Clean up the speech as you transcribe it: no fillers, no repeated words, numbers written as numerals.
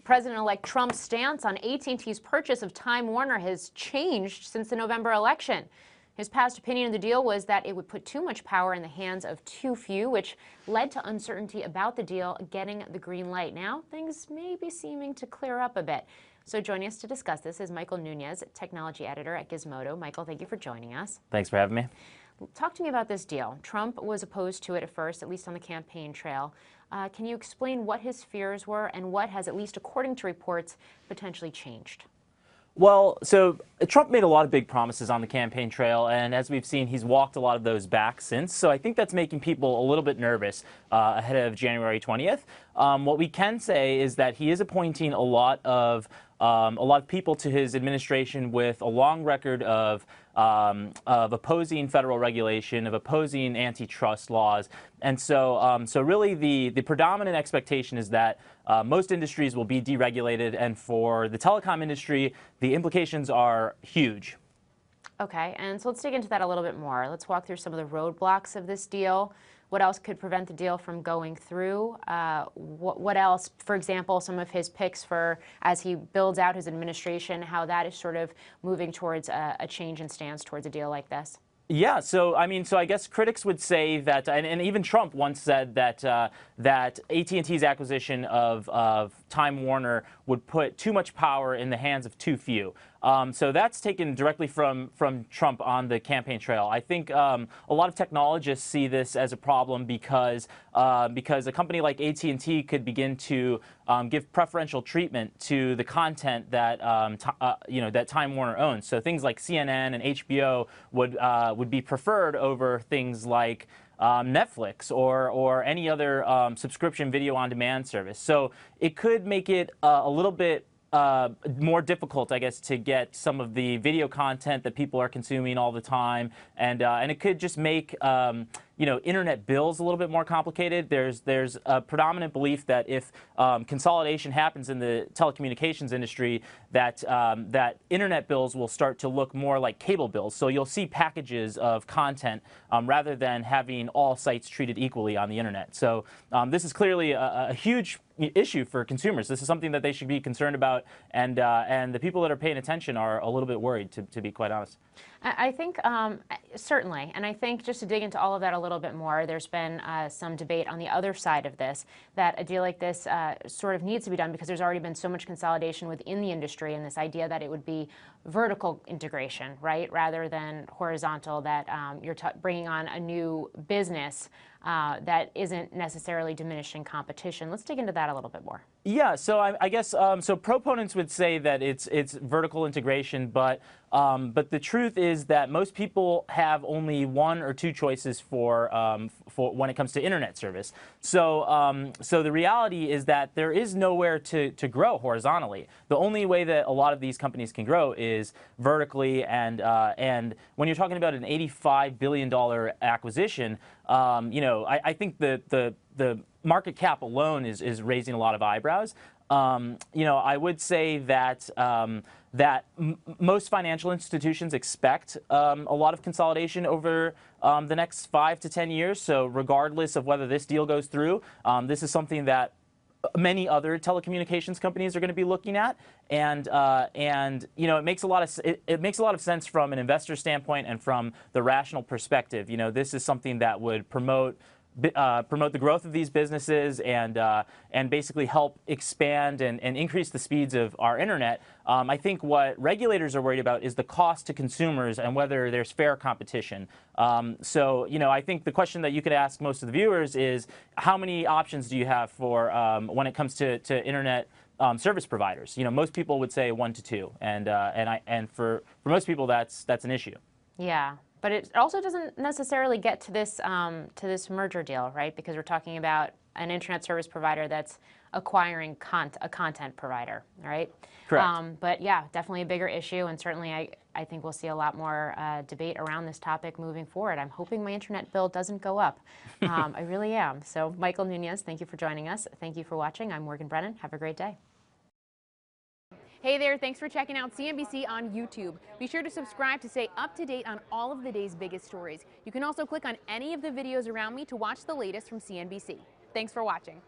President-elect Trump's stance on AT&T's purchase of Time Warner has changed since the November election. His past opinion of the deal was that it would put too much power in the hands of too few, which led to uncertainty about the deal getting the green light. Now, things may be seeming to clear up a bit. So joining us to discuss this is Michael Nunez, technology editor at Gizmodo. Michael, thank you for joining us. Thanks for having me. Talk to me about this deal. Trump was opposed to it at first, at least on the campaign trail. Can you explain what his fears were and what has, at least according to reports, potentially changed? Well, so Trump made a lot of big promises on the campaign trail, and as we've seen, he's walked a lot of those back since. So I think that's making people a little bit nervous ahead of January 20th. What we can say is that he is appointing a lot of people to his administration with a long record of opposing federal regulation, of opposing antitrust laws. And so, really the predominant expectation is that most industries will be deregulated, and for the telecom industry, the implications are huge. Okay, and so let's dig into that a little bit more. Let's walk through some of the roadblocks of this deal. What else could prevent the deal from going through? What else, for example, some of his picks for as he builds out his administration, how that is sort of moving towards a change in stance towards a deal like this? Yeah, so I guess critics would say that, and even Trump once said that that AT&T's acquisition of Time Warner would put too much power in the hands of too few. So that's taken directly from Trump on the campaign trail. I think a lot of technologists see this as a problem because a company like AT&T could begin to give preferential treatment to the content that that Time Warner owns. So things like CNN and HBO would be preferred over things like Netflix or any other subscription video on demand service. So it could make it a little bit more difficult, I guess, to get some of the video content that people are consuming all the time, and it could just make internet bills a little bit more complicated. There's a predominant belief that if consolidation happens in the telecommunications industry, that internet bills will start to look more like cable bills. So you'll see packages of content rather than having all sites treated equally on the internet. So this is clearly a huge issue for consumers. This is something that they should be concerned about, and the people that are paying attention are a little bit worried, to be quite honest. I think certainly, and I think just to dig into all of that a little bit more, there's been some debate on the other side of this, that a deal like this sort of needs to be done because there's already been so much consolidation within the industry, and this idea that it would be vertical integration, right, rather than horizontal, that you're bringing on a new business that isn't necessarily diminishing competition. Let's dig into that a little bit more. Yeah, so I guess so proponents would say that it's vertical integration, but the truth is that most people have only one or two choices for when it comes to internet service. So so the reality is that there is nowhere to grow horizontally. The only way that a lot of these companies can grow is vertically, and when you're talking about an $85 billion acquisition, I think the market cap alone is raising a lot of eyebrows. I would say that most financial institutions expect a lot of consolidation over the next 5 to 10 years. So regardless of whether this deal goes through, this is something that many other telecommunications companies are going to be looking at, and it makes a lot of sense from an investor standpoint and from the rational perspective. This is something that would promote the growth of these businesses and basically help expand and increase the speeds of our internet. I think what regulators are worried about is the cost to consumers and whether there's fair competition. So I think the question that you could ask most of the viewers is, how many options do you have for when it comes to internet service providers? Most people would say 1 to 2, and for most people that's an issue. Yeah. But it also doesn't necessarily get to this merger deal, right? Because we're talking about an internet service provider that's acquiring a content provider, right? Correct. But yeah, definitely a bigger issue, and certainly I think we'll see a lot more debate around this topic moving forward. I'm hoping my internet bill doesn't go up. I really am. So Michael Nunez, thank you for joining us. Thank you for watching. I'm Morgan Brennan. Have a great day. Hey there, thanks for checking out CNBC on YouTube. Be sure to subscribe to stay up to date on all of the day's biggest stories. You can also click on any of the videos around me to watch the latest from CNBC. Thanks for watching.